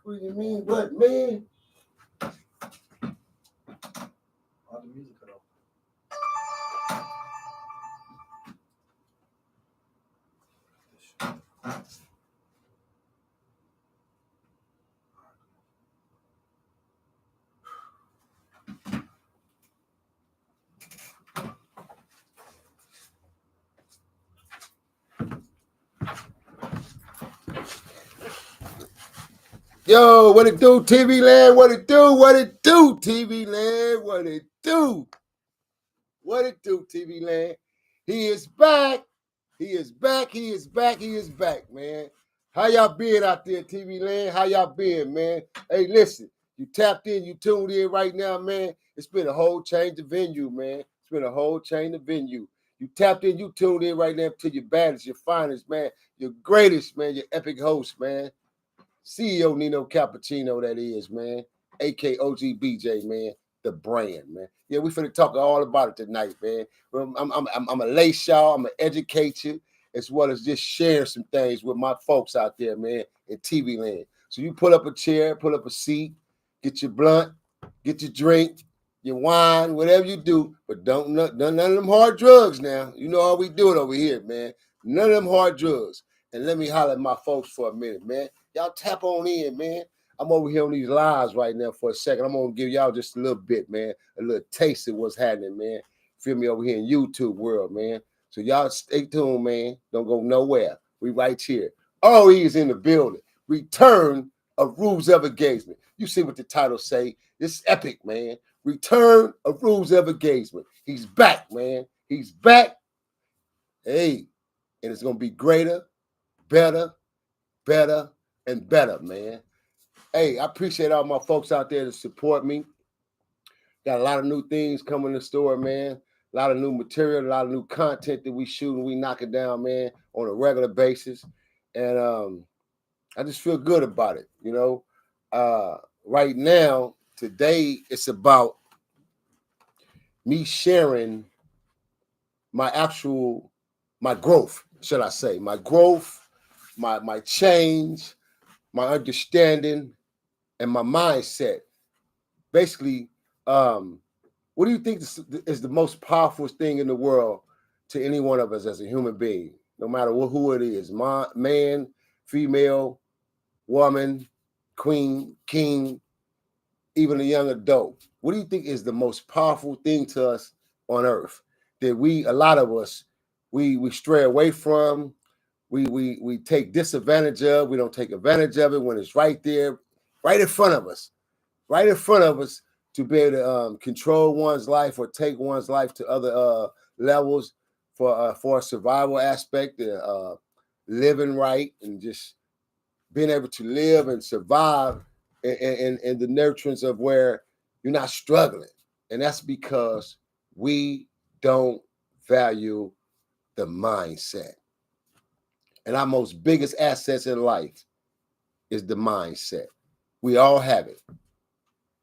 What do you mean, what, man? All the music cut off. Yo, what it do, TV land? What it do? What it do, TV land? What it do? What it do, TV land? He is back. He is back. He is back. He is back, man. How y'all been out there, TV land? How y'all been, man? Hey, listen, you tapped in, you tuned in right now, man. It's been a whole change of venue, man. It's been a whole change of venue. You tapped in, you tuned in right now to your baddest, your finest, man. Your greatest, man. Your epic host, man. CEO Nino Cappucino, that is, man. AKOG BJ, man. The brand, man. Yeah, we finna talk all about it tonight, man. I'm gonna lace y'all, I'm gonna educate you, as well as just share some things with my folks out there, man, in TV land. So you pull up a chair, pull up a seat, get your blunt, get your drink, your wine, whatever you do, but none of them hard drugs now. You know how we do it over here, man. None of them hard drugs. And let me holler at my folks for a minute, man. Y'all tap on in, man. I'm over here on these lives right now for a second. I'm going to give y'all just a little bit, man. A little taste of what's happening, man. Feel me over here in YouTube world, man. So y'all stay tuned, man. Don't go nowhere. We right here. R.O.E is in the building. Return of Rules of Engagement. You see what the title say. This is epic, man. Return of Rules of Engagement. He's back, man. He's back. Hey, and it's going to be greater, better, and better, man. Hey, I appreciate all my folks out there to support me. Got a lot of new things coming in the store, man. A lot of new material, a lot of new content that we shoot and we knock it down, man, on a regular basis. And I just feel good about it, you know. Right now, today, it's about me sharing my growth, should I say. My growth, my change, my understanding, and my mindset. Basically, what do you think is the most powerful thing in the world to any one of us as a human being, no matter who it is, man, female, woman, queen, king, even a young adult? What do you think is the most powerful thing to us on earth that a lot of us, we stray away from, we take disadvantage of, we don't take advantage of it when it's right there, right in front of us, to be able to control one's life or take one's life to other levels for a survival aspect, living right, and just being able to live and survive in the nurturance of where you're not struggling. And that's because we don't value the mindset. And our most biggest assets in life is the mindset. We all have it.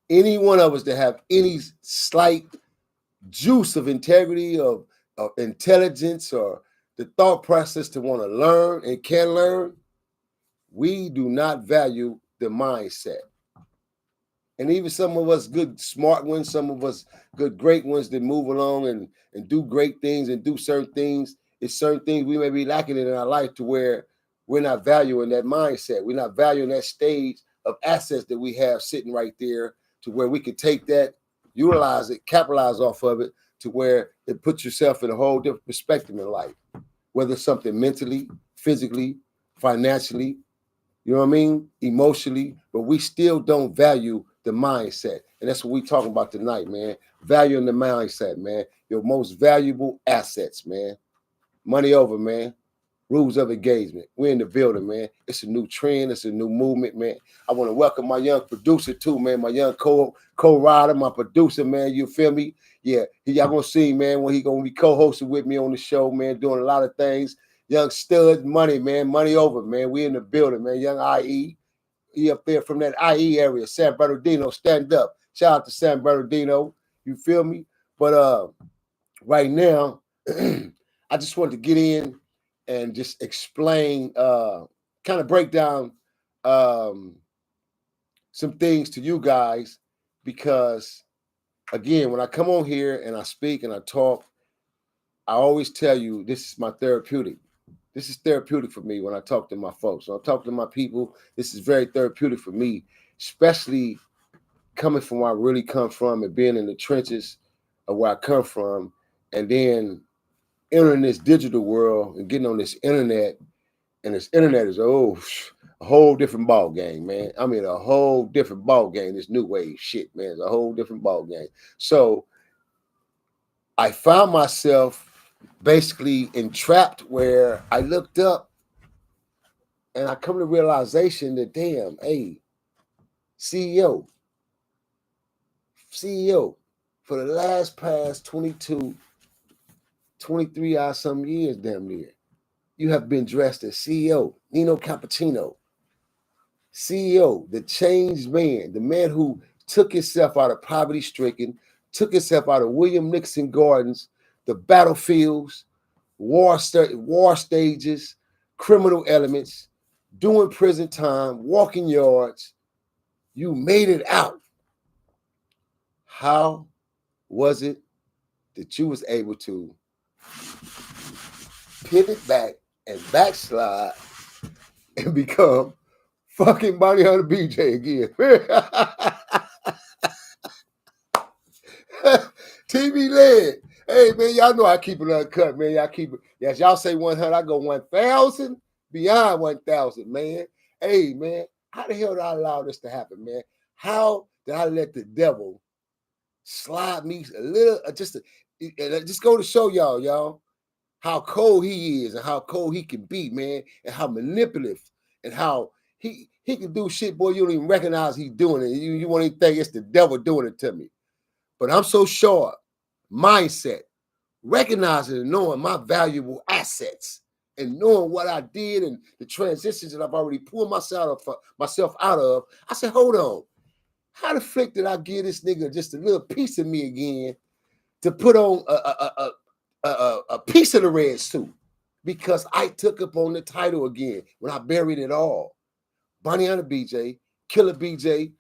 Any one of us that have any slight juice of integrity, of intelligence, or the thought process to want to learn and can learn, we do not value the mindset. And even some of us good, smart ones, some of us good, great ones that move along and do great things and do certain things, it's certain things we may be lacking in our life to where we're not valuing that mindset. We're not valuing that stage of assets that we have sitting right there to where we can take that, utilize it, capitalize off of it to where it puts yourself in a whole different perspective in life, whether it's something mentally, physically, financially, you know what I mean, emotionally, but we still don't value the mindset. And that's what we're talking about tonight, man. Valuing the mindset, man. Your most valuable assets, man. Money over, man. Rules of engagement. We're in the building, man. It's a new trend. It's a new movement, man. I want to welcome my young producer too, man. My young co-writer, my producer, man. You feel me? Yeah, y'all gonna see, man, when he gonna be co-hosting with me on the show, man, doing a lot of things. Young stud, money, man. Money over, man. We in the building, man. Young IE. He up there from that IE area, San Bernardino. Stand up. Shout out to San Bernardino. You feel me? But right now, I just wanted to get in and just explain, kind of break down some things to you guys, because again, when I come on here and I speak and I talk, I always tell you this is my therapeutic. This is therapeutic for me when I talk to my folks. When I talk to my people, this is very therapeutic for me, especially coming from where I really come from and being in the trenches of where I come from, and then entering this digital world and getting on this internet. And this internet is a whole different ball game, man. I mean, a whole different ball game. This new wave shit, man, it's a whole different ball game. So I found myself basically entrapped where I looked up and I come to the realization that, damn, hey, CEO, for the last past 22, 23 odd some years, damn near, you have been dressed as CEO, Nino Cappucino. CEO, the changed man, the man who took himself out of poverty-stricken, took himself out of William Nixon Gardens, the battlefields, war stages, criminal elements, doing prison time, walking yards. You made it out. How was it that you was able to pivot back and backslide and become fucking Bounty Hunter BJ again? TV led. Hey, man, y'all know I keep it uncut, man. Y'all keep it. Yes, y'all say 100, I go 1,000, beyond 1,000, man. Hey, man, how the hell did I allow this to happen, man? How did I let the devil slide me a little, just go to show y'all, how cold he is and how cold he can be, man, and how manipulative and how he can do shit, boy, you don't even recognize he's doing it. You won't even think it's the devil doing it to me. But I'm so sure, mindset, recognizing and knowing my valuable assets and knowing what I did and the transitions that I've already pulled myself out of, I said, hold on. How the flick did I give this nigga just a little piece of me again to put on a piece of the red suit? Because I took up on the title again when I buried it all. Bounty Hunter BJ, Killer BJ,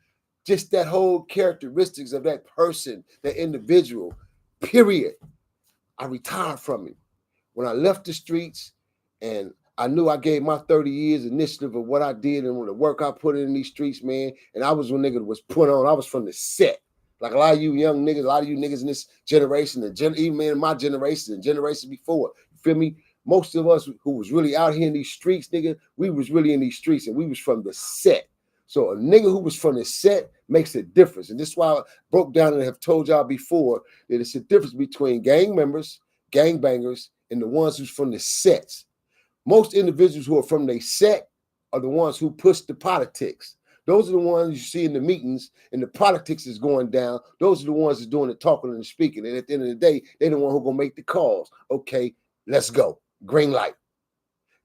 just that whole characteristics of that person, that individual, period. I retired from it. When I left the streets and I knew I gave my 30 years initiative of what I did and the work I put in these streets, man, and I was when nigga was put on, I was from the set. Like a lot of you young niggas, a lot of you niggas in this generation, and even in my generation and generations before, you feel me? Most of us who was really out here in these streets, nigga, we was really in these streets and we was from the set. So a nigga who was from the set makes a difference. And this is why I broke down and have told y'all before that it's a difference between gang members, gangbangers, and the ones who's from the sets. Most individuals who are from the set are the ones who push the politics. Those are the ones you see in the meetings and the politics is going down. Those are the ones that's doing the talking and the speaking. And at the end of the day, they're the one who gonna make the calls. Okay, let's go. Green light.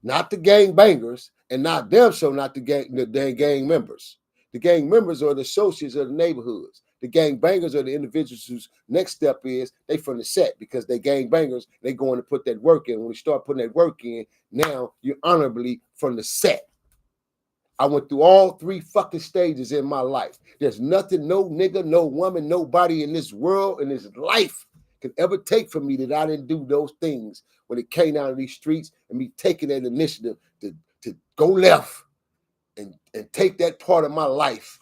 not the gang bangers, and not them, so not the gang members. The gang members are the associates of the neighborhoods. The gang bangers are the individuals whose next step is they from the set, because they gang bangers, they going to put that work in. When we start putting that work in, now you're honorably from the set. I went through all 3 fucking stages in my life. There's nothing, no nigga, no woman, nobody in this world, in this life, can ever take from me that I didn't do those things when it came down to these streets, and me taking that initiative to go left and take that part of my life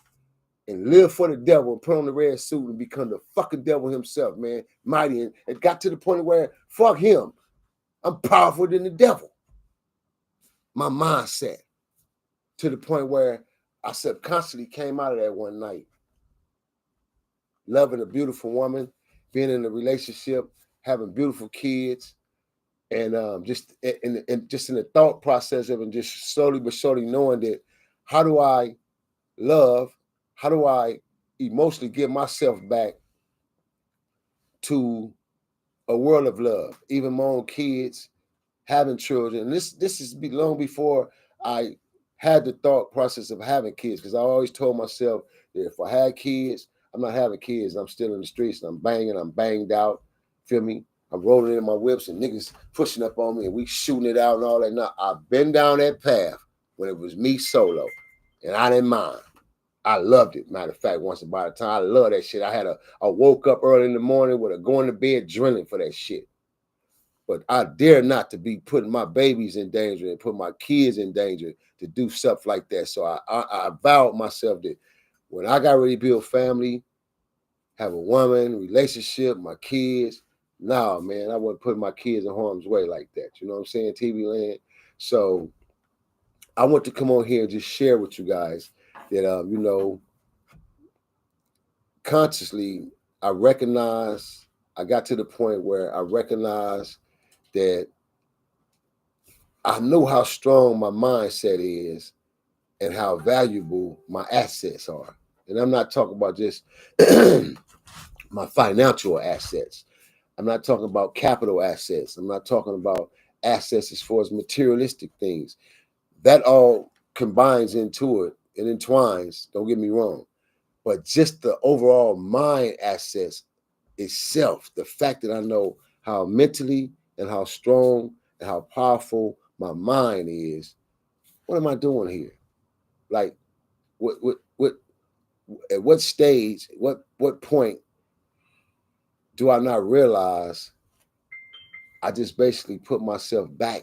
and live for the devil and put on the red suit and become the fucking devil himself, man. Mighty. And it got to the point where, fuck him, I'm powerful than the devil. My mindset. To the point where I subconsciously came out of that one night. Loving a beautiful woman, being in a relationship, having beautiful kids, and just in the thought process of, and just slowly but surely knowing that, how do I love? How do I emotionally get myself back to a world of love? Even my own kids, having children. This is long before I had the thought process of having kids, because I always told myself that if I had kids, I'm not having kids. I'm still in the streets and I'm banging. I'm banged out. Feel me? I'm rolling in my whips and niggas pushing up on me and we shooting it out and all that. Now, I've been down that path when it was me solo, and I didn't mind. I loved it. Matter of fact, once upon a time, I love that shit. I woke up early in the morning with a going to bed drilling for that shit. But I dare not to be putting my babies in danger and put my kids in danger to do stuff like that. So I vowed myself that when I got ready to build family, have a woman, relationship, my kids, nah, man, I wasn't putting my kids in harm's way like that. You know what I'm saying, TV land? So I want to come on here and just share with you guys that, consciously, I got to the point where I recognized that I know how strong my mindset is and how valuable my assets are. And I'm not talking about just my financial assets. I'm not talking about capital assets. I'm not talking about assets as far as materialistic things. That all combines into it and entwines, don't get me wrong. But just the overall mind assets itself, the fact that I know how mentally and how strong and how powerful my mind is, what am I doing here? Like, what at what stage, what point do I not realize I just basically put myself back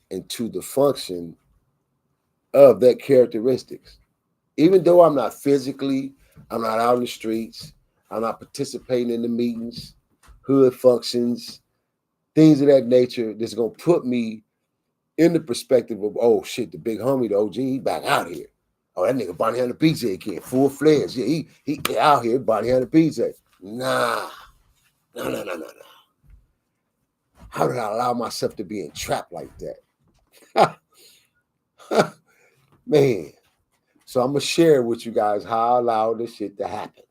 into the function of that characteristics? Even though I'm not physically, I'm not out in the streets, I'm not participating in the meetings, hood functions, things of that nature that's going to put me in the perspective of, oh shit, the big homie, the OG, he back out here. Oh, that nigga Bonnie Hunter PJ again, full-fledged. Yeah, he out here, Bonnie Hunter PJ. Nah. No. How did I allow myself to be entrapped like that? Man. So I'm going to share with you guys how I allowed this shit to happen.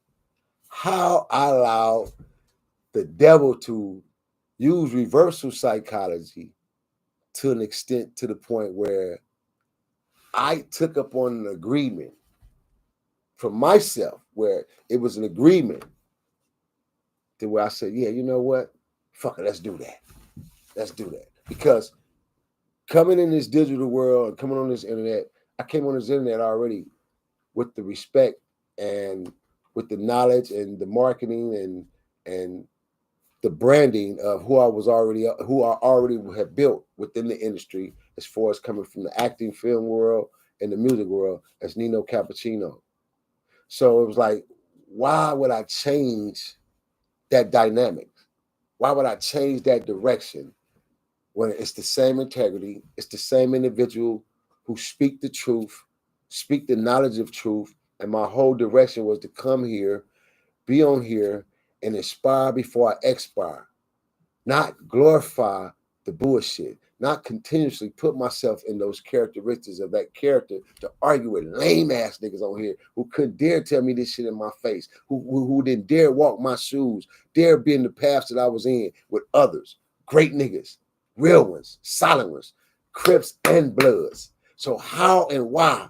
How I allowed the devil to use reversal psychology to an extent, to the point where I took up on an agreement for myself, where it was an agreement to where I said, yeah, you know what? Fuck it, let's do that. Let's do that. Because coming in this digital world and coming on this internet, I came on this internet already with the respect and with the knowledge and the marketing and the branding of who I already have built within the industry, as far as coming from the acting film world and the music world, as Nino Cappucino. So it was like, why would I change that dynamic? Why would I change that direction when it's the same integrity, it's the same individual who speak the truth, speak the knowledge of truth, and my whole direction was to come here, be on here, and inspire before I expire. Not glorify the bullshit, not continuously put myself in those characteristics of that character to argue with lame ass niggas on here who couldn't dare tell me this shit in my face, who didn't dare walk my shoes, dare be in the paths that I was in with others, great niggas, real ones, solid ones, Crips and Bloods. So how and why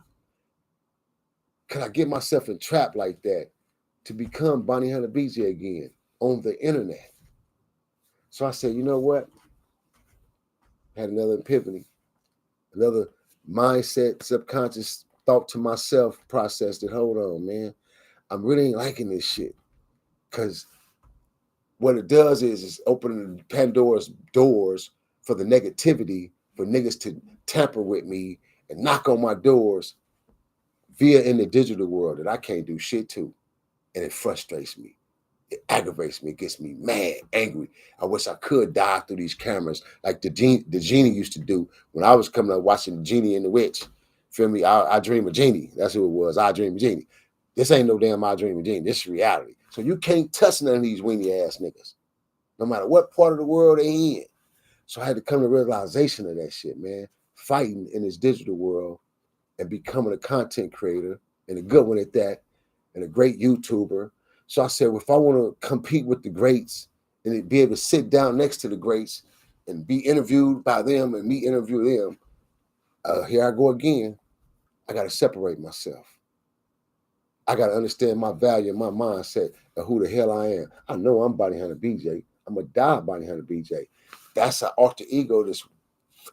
could I get myself entrapped like that to become Bonnie Hunter BJ again on the internet? So I said, you know what? Had another epiphany, another mindset, subconscious thought to myself process that, hold on, man, I'm really ain't liking this shit. Because what it does is opening Pandora's doors for the negativity, for niggas to tamper with me and knock on my doors via in the digital world that I can't do shit to. And it frustrates me. It aggravates me. It gets me mad, angry. I wish I could dive through these cameras like the genie used to do when I was coming up watching the Genie and the Witch. Feel me? I Dream of Genie. That's who it was. I Dream of Genie. This ain't no damn I Dream of Genie. This is reality. So you can't touch none of these weenie ass niggas, no matter what part of the world they in. So I had to come to realization of that shit, man. Fighting in this digital world and becoming a content creator and a good one at that and a great YouTuber. So I said, well, if I want to compete with the greats and be able to sit down next to the greats and be interviewed by them and me interview them, here I go again. I got to separate myself. I got to understand my value and my mindset of who the hell I am. I know I'm Bonnie Hunter BJ. I'm going to die Bonnie Hunter BJ. That's an alter ego that's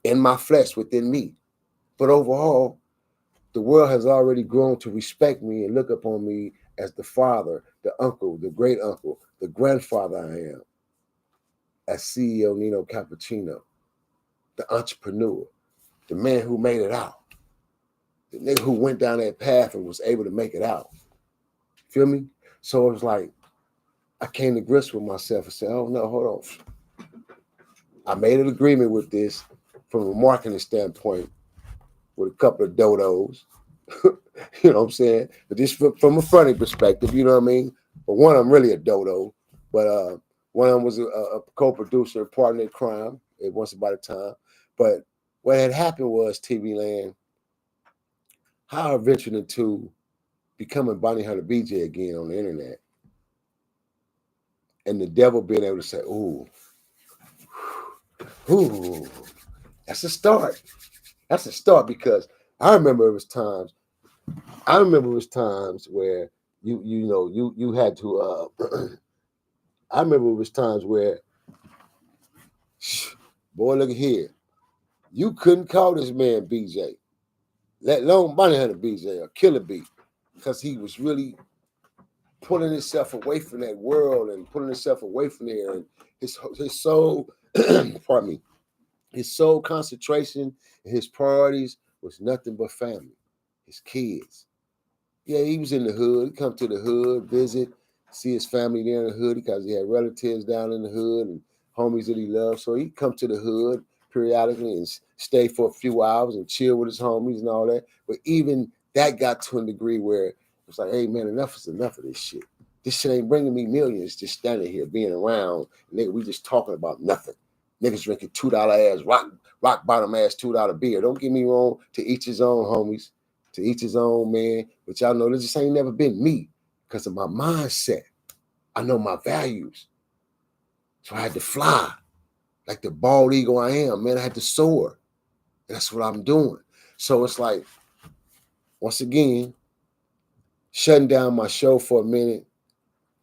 in my flesh within me. But overall, the world has already grown to respect me and look upon me as the father, the uncle, the great uncle, the grandfather I am, as CEO Nino Cappucino, the entrepreneur, the man who made it out, the nigga who went down that path and was able to make it out. Feel me? So it was like, I came to grips with myself and said, oh no, hold on. I made an agreement with this from a marketing standpoint with a couple of dodos. You know what I'm saying? But just from a funny perspective, you know what I mean? But one of them really a dodo. But one of them was a co-producer, partner in crime at Once Upon a Time. But what had happened was, TV Land, how I ventured into becoming Bonnie Hunter BJ again on the internet. And the devil being able to say, ooh, that's a start. That's a start, because I remember it was times where you had to I remember it was times where, boy, look at here, you couldn't call this man BJ, let alone Bonnie Hunter BJ or Killer B, because he was really pulling himself away from that world and pulling himself away from there, and his soul, pardon me, his sole concentration and his priorities was nothing but family, his kids. Yeah, he was in the hood. He come to the hood, visit, see his family there in the hood because he had relatives down in the hood and homies that he loved. So he'd come to the hood periodically and stay for a few hours and chill with his homies and all that. But even that got to a degree where it was like, hey, man, enough is enough of this shit. This shit ain't bringing me millions just standing here being around. Nigga, we just talking about nothing. Niggas drinking $2 ass, rock bottom ass $2 beer. Don't get me wrong, to each his own, homies. To each his own, man. But y'all know this just ain't never been me because of my mindset. I know my values. So I had to fly like the bald eagle I am, man. I had to soar. And that's what I'm doing. So it's like, once again, shutting down my show for a minute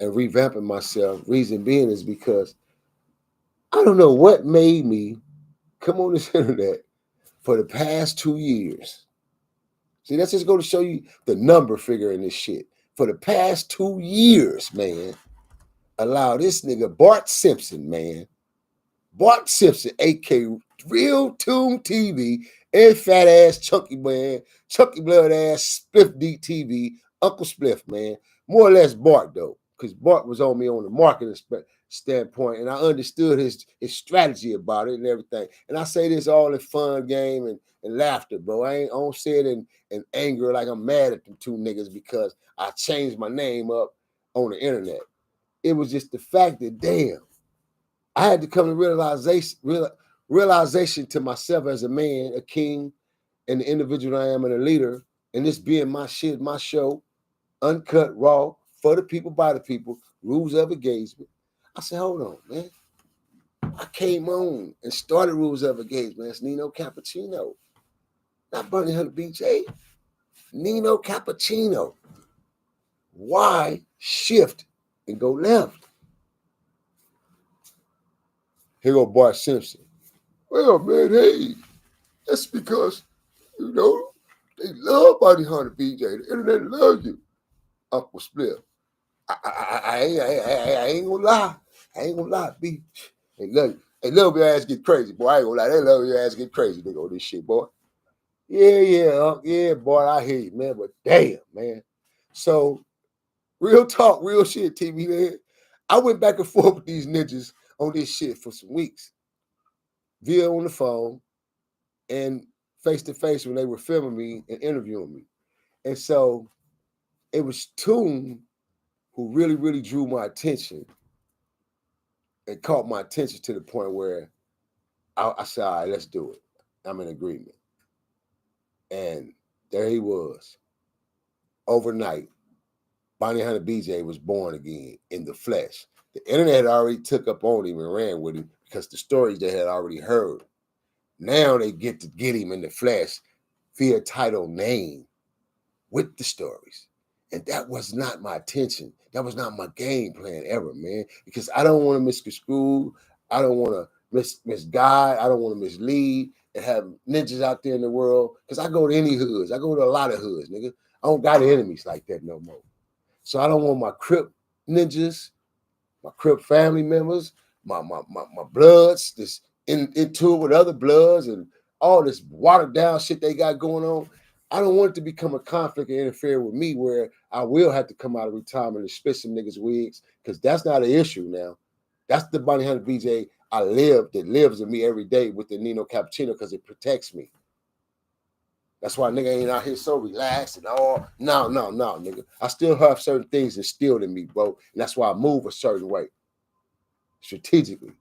and revamping myself. Reason being is because I don't know what made me come on this internet for the past 2 years. See, that's just going to show you the number figure in this shit. For the past 2 years, man, allow this nigga Bart Simpson, man. Bart Simpson, a.k.a. Real Tune TV, and fat ass Chunky man, Chunky blood ass Spliff DTV, Uncle Spliff, man. More or less Bart, though, because Bart was on me on the marketing standpoint, and I understood his strategy about it and everything. And I say this all in fun, game, and laughter, bro. I don't say it in anger like I'm mad at them two niggas because I changed my name up on the internet. It was just the fact that, damn, I had to come to realization to myself as a man, a king, and the individual I am and a leader, and this being my shit, my show, uncut, raw, for the people, by the people, rules of engagement. I said, hold on, man. I came on and started Rules of Engagement. It's Nino Cappucino. Not Bunny Hunter BJ. Nino Cappucino. Why shift and go left? Here go Bart Simpson. Well, man, hey, that's because, you know, they love Bunny Hunter BJ. The internet loves you. Uncle Spliff. I ain't gonna lie. I ain't gonna lie, B. They love your ass get crazy, boy. I ain't gonna lie. They love your ass get crazy, nigga, on this shit, boy. Yeah, boy, I hear you, man. But damn, man. So, real talk, real shit, TV man. I went back and forth with these ninjas on this shit for some weeks. Via on the phone and face to face when they were filming me and interviewing me. And so it was Toon who really, really drew my attention and caught my attention to the point where I said, all right, let's do it. I'm in agreement. And there he was. Overnight, Bonnie Hunter BJ was born again in the flesh. The internet had already took up on him and ran with him because the stories they had already heard. Now they get to get him in the flesh via title name with the stories. And that was not my intention. That was not my game plan ever, man. Because I don't want to misconstrue. I don't want to misguide. I don't want to mislead and have ninjas out there in the world. Because I go to any hoods. I go to a lot of hoods, nigga. I don't got enemies like that no more. So I don't want my Crip ninjas, my Crip family members, my bloods, this into it with other bloods and all this watered down shit they got going on. I don't want it to become a conflict and interfere with me where I will have to come out of retirement and spit some niggas' wigs, because that's not an issue now. That's the Bonnie Hunter BJ that lives in me every day with the Nino Cappucino, because it protects me. That's why nigga ain't out here so relaxed and all. No, nigga. I still have certain things instilled in me, bro. And that's why I move a certain way, strategically.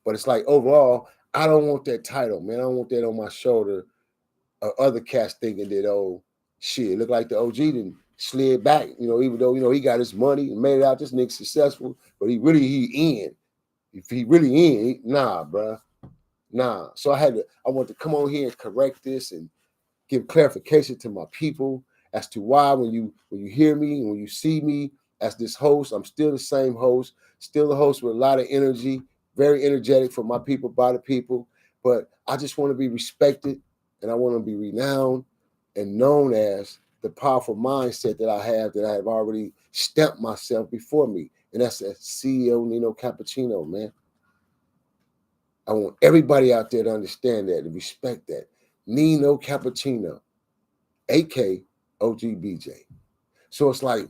But it's like, overall, I don't want that title, man. I don't want that on my shoulder. Other cats thinking that, oh, shit, look like the OG didn't slid back, even though, he got his money and made it out, this nigga successful, but he in. If he really in, nah, bruh. Nah. So I want to come on here and correct this and give clarification to my people as to why when you hear me and when you see me as this host, I'm still the same host, still a host with a lot of energy, very energetic for my people, by the people. But I just want to be respected and I want to be renowned and known as the powerful mindset that I have already stamped myself before me. And that's a CEO Nino Cappucino, man. I want everybody out there to understand that and respect that. Nino Cappucino, a.k.a. OGBJ. So it's like,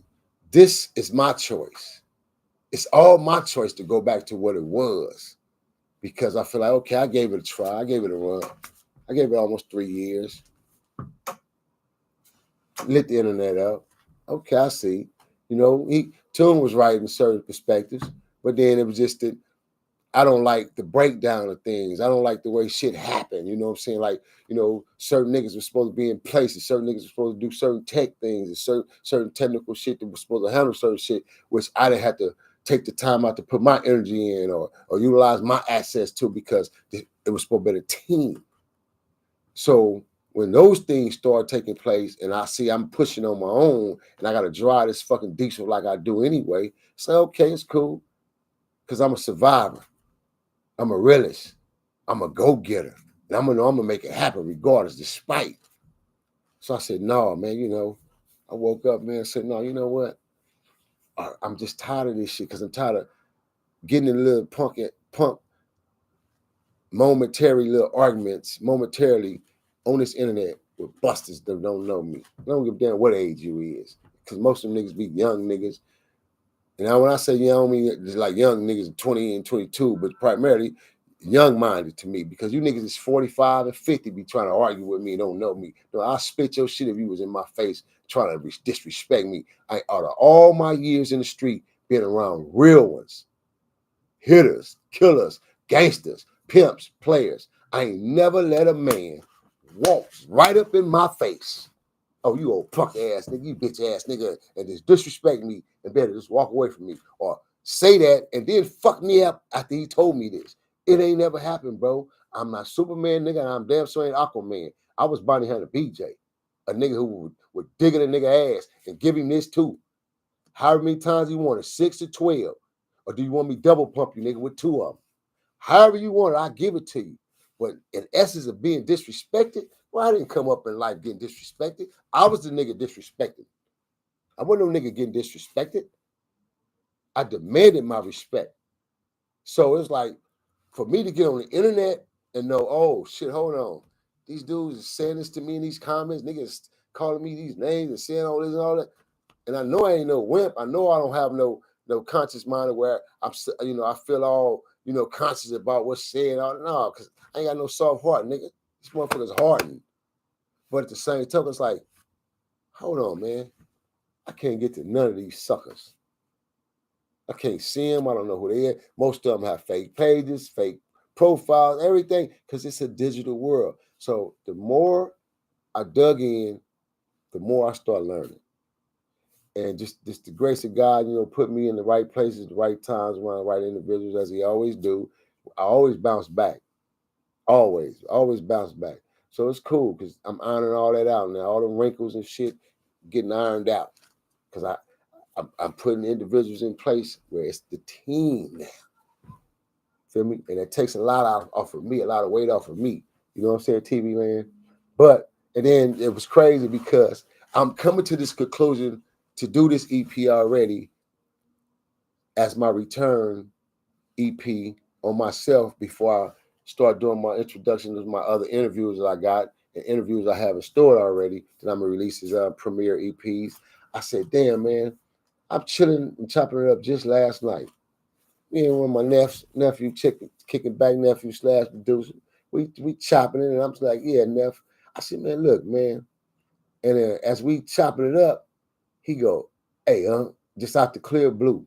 this is my choice. It's all my choice to go back to what it was, because I feel like, okay, I gave it a try. I gave it a run. I gave it almost 3 years. Lit the internet up. Okay, I see. Toon was right in certain perspectives, but then it was just that I don't like the breakdown of things. I don't like the way shit happened. You know what I'm saying? Like, certain niggas were supposed to be in places. Certain niggas were supposed to do certain tech things and certain technical shit that was supposed to handle certain shit, which I didn't have to take the time out to put my energy in or utilize my assets to, because it was supposed to be a team. So when those things start taking place and I see I'm pushing on my own and I got to drive this fucking diesel like I do anyway, say, okay, it's cool, because I'm a survivor. I'm a realist. I'm a go-getter. And I'm gonna make it happen regardless, despite. So I said, no, man, I woke up, man, and said, no, you know what? I'm just tired of this shit, because I'm tired of getting in little punk momentary little arguments momentarily on this internet with busters that don't know me. I don't give a damn what age you is, because most of them niggas be young niggas. And now when I say young, I mean it's like young niggas 20 and 22, but primarily young-minded to me, because you niggas is 45 and 50 be trying to argue with me and don't know me. No, I'll spit your shit if you was in my face trying to disrespect me. Out of all my years in the street, being around real ones, hitters, killers, gangsters, pimps, players, I ain't never let a man walk right up in my face. Oh, you old punk ass nigga, you bitch ass nigga, and just disrespect me and better just walk away from me, or say that and then fuck me up after he told me this. It ain't never happened, bro. I'm not Superman, nigga, and I'm damn sure ain't Aquaman. I was Bonnie Hunter BJ, a nigga who would dig in a nigga ass and give him this too. However many times you want it, 6 to 12. Or do you want me double pump you, nigga, with 2 of them? However you want it, I'll give it to you. But in essence of being disrespected, well, I didn't come up in life getting disrespected. I was the nigga disrespected. I wasn't no nigga getting disrespected. I demanded my respect. So it's like, for me to get on the internet and know, oh shit, hold on. These dudes are saying this to me in these comments, niggas calling me these names and saying all this and all that. And I know I ain't no wimp. I know I don't have no conscious mind where I'm, I feel all, conscious about what's said. No, because I ain't got no soft heart, nigga. This motherfucker's hardened. But at the same time, it's like, hold on, man. I can't get to none of these suckers. I can't see them. I don't know who they are. Most of them have fake pages, fake profiles, everything, because it's a digital world. So the more I dug in, the more I start learning. And just the grace of God, put me in the right places, the right times, around the right individuals, as he always do. I always bounce back. Always bounce back. So it's cool because I'm ironing all that out now. All the wrinkles and shit getting ironed out. Because I'm putting individuals in place where it's the team now. Feel me? And it takes a lot off of me, a lot of weight off of me. You know what I'm saying, TV land? And then it was crazy because I'm coming to this conclusion to do this EP already as my return EP on myself before I start doing my introduction to my other interviews that I got and interviews I have in store already that I'm going to release as premiere EPs. I said, damn, man, I'm chilling and chopping it up just last night. Me and one of my nephew kicking back nephew / producer, we chopping it, and I'm just like, yeah, Neff. I said, man, look, man. And as we chopping it up, he go, hey, just out the clear blue.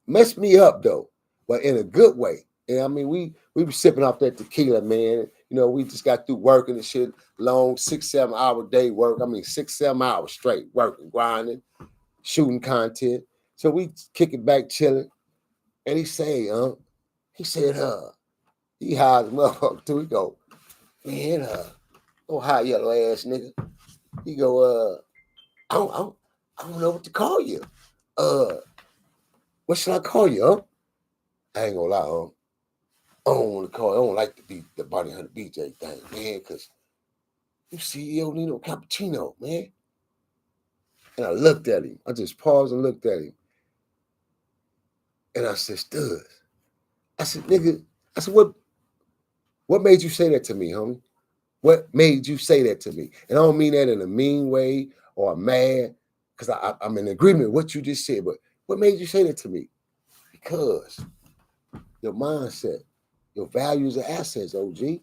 Messed me up though, but in a good way. And I mean, we were sipping off that tequila, man. We just got through working and shit, long 6-7 hour day work. I mean, 6-7 hours straight working, grinding, shooting content. So we kicking back, chilling. And he said, he high as a motherfucker too. He go, man, oh high yellow ass nigga. He go, I don't know what to call you. What should I call you, huh? I ain't gonna lie, I don't like the Bonnie Hunter BJ thing, man, because you CEO Nino Cappucino, man. And I looked at him. I just paused and looked at him. And I said, Studs. I said, nigga, what made you say that to me, homie? What made you say that to me? And I don't mean that in a mean way or mad, because I'm in agreement with what you just said, but what made you say that to me? Because your mindset, your values and assets, OG.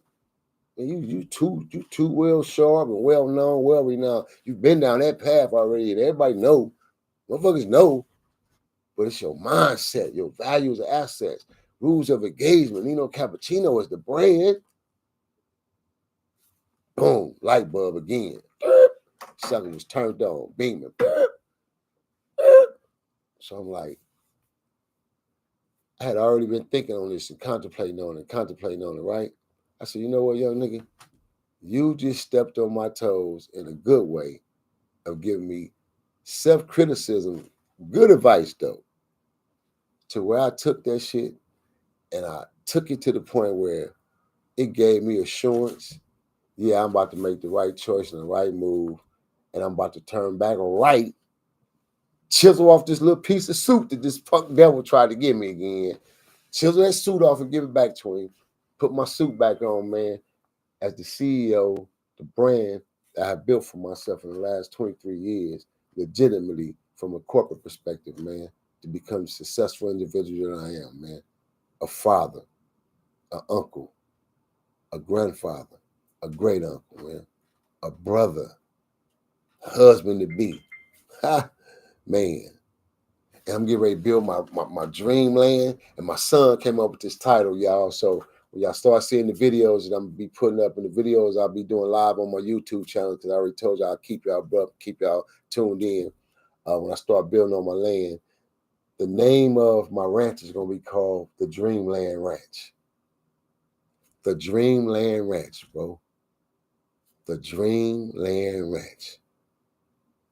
And you too well sharp and well known, well renowned. You've been down that path already, and everybody know, motherfuckers know, but it's your mindset, your values and assets, rules of engagement. Nino Cappucino is the brand. Boom, light bulb again. Sucker was turned on, beaming. So I'm like, I had already been thinking on this and contemplating on it, right? I said, you know what, young nigga? You just stepped on my toes in a good way of giving me self-criticism, good advice though, to where I took that shit and I took it to the point where it gave me assurance. Yeah, I'm about to make the right choice and the right move, and I'm about to turn back right, chisel off this little piece of suit that this punk devil tried to give me again. Chisel that suit off and give it back to him. Put my suit back on, man, as the CEO, the brand that I have built for myself in the last 23 years, legitimately from a corporate perspective, man, to become the successful individual that I am, man. A father, an uncle, a grandfather, a great uncle, man, a brother, a husband to be. Ha, man. And I'm getting ready to build my dreamland. And my son came up with this title, y'all. So when y'all start seeing the videos that I'm gonna be putting up, in the videos I'll be doing live on my YouTube channel, because I already told y'all I'll keep y'all tuned in when I start building on my land. The name of my ranch is gonna be called the Dreamland Ranch. The Dreamland Ranch, bro. The Dreamland Ranch.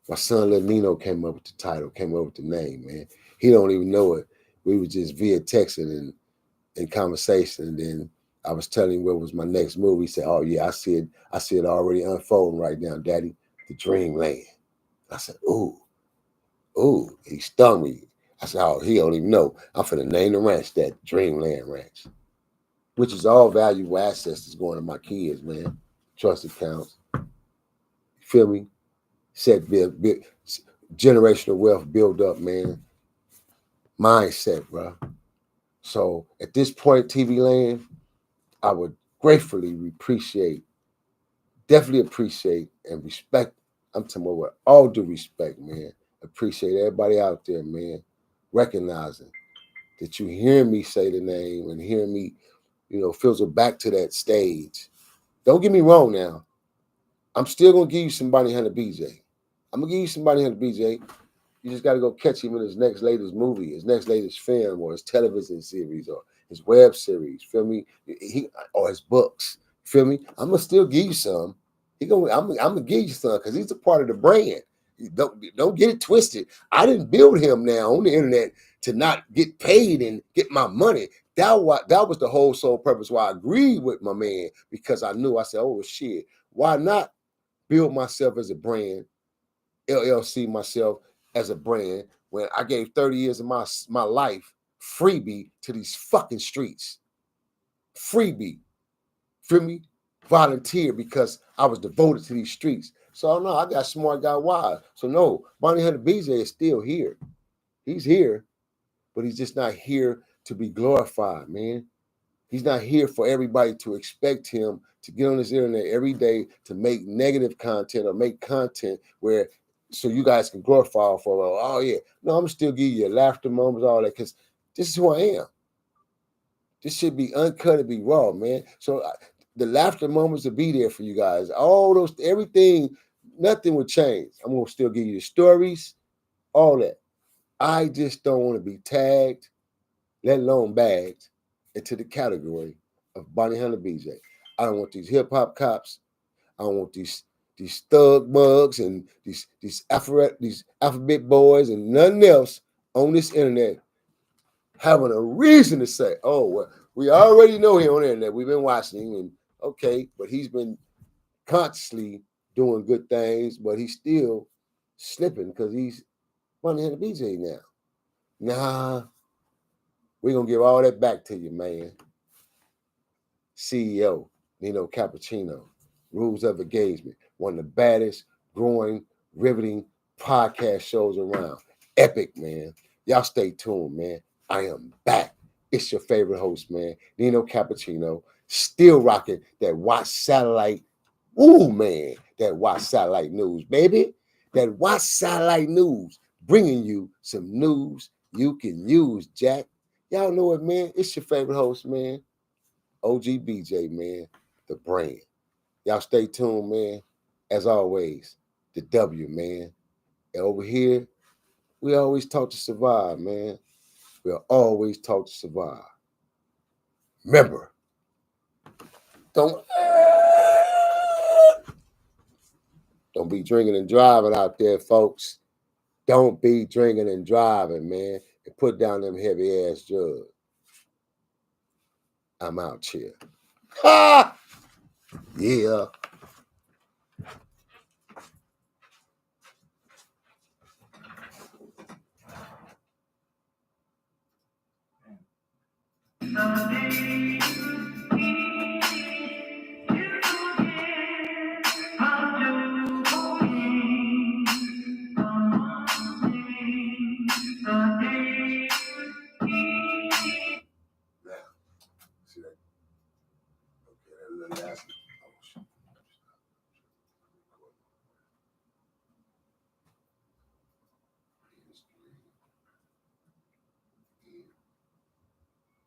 My son, little Nino, came up with the title, came up with the name, man. He don't even know it. We were just via texting and in conversation, and then I was telling him what was my next move. He said, "Oh yeah, I see it already unfolding right now, Daddy. The Dreamland." I said, "Ooh, ooh." He stung me. I said, "Oh, he don't even know. I'm finna name the ranch that Dreamland Ranch, which is all valuable assets that's going to my kids, man. Trust accounts. Feel me? Set build, generational wealth build up, man. Mindset, bro. So at this point, TV land, I would gratefully definitely appreciate and respect. I'm talking about with all due respect, man. Appreciate everybody out there, man, recognizing that you hearing me say the name and hearing me, filter back to that stage. Don't get me wrong now. I'm still gonna give you some Bounty Hunter BJ. I'm gonna give you some Bounty Hunter BJ. You just got to go catch him in his next latest movie, his next latest film, or his television series, or his web series. Feel me? Or his books. Feel me? I'm gonna still give you some. I'm gonna give you some because he's a part of the brand. Don't get it twisted. I didn't build him now on the internet to not get paid and get my money. That was the whole sole purpose why I agreed with my man, because I said, oh shit, why not build myself as a brand? LLC myself as a brand when I gave 30 years of my life freebie to these fucking streets. Freebie. Feel me? Volunteer because I was devoted to these streets. So no, I got smart, got wise. So no, Bounty Hunter BJ is still here. He's here, but he's just not here to be glorified, man. He's not here for everybody to expect him to get on this internet every day to make negative content or make content where so you guys can glorify for, oh yeah. No, I'm still give you laughter moments, all that, because this is who I am. This should be uncut and be raw, man. So the laughter moments will be there for you guys. All those, everything, nothing will change. I'm going to still give you the stories, all that. I just don't want to be tagged, let alone bagged, into the category of Bounty Hunter BJ. I don't want these hip hop cops. I don't want these thug mugs and these alphabet boys and nothing else on this internet having a reason to say, oh, well, we already know him on the internet. We've been watching him, and okay, but he's been consciously doing good things, but he's still slipping because he's Bounty Hunter BJ now. Nah, we're going to give all that back to you, man. CEO, Nino Cappucino, Rules of Engagement, one of the baddest, growing, riveting podcast shows around. Epic, man. Y'all stay tuned, man. I am back. It's your favorite host, man, Nino Cappucino, still rocking that Watch Satellite. Ooh, man, that Watch Satellite News, baby. That Watch Satellite News, bringing you some news you can use, Jack. Y'all know it, man. It's your favorite host, man. OG BJ, man, the brand. Y'all stay tuned, man. As always, the W, man. And over here, we always talk to survive, man. We'll always talk to survive. Remember, don't be drinking and driving out there, folks. Don't be drinking and driving, man. And put down them heavy ass drugs. I'm out here. Ha! Yeah. See that? Okay, that little nasty.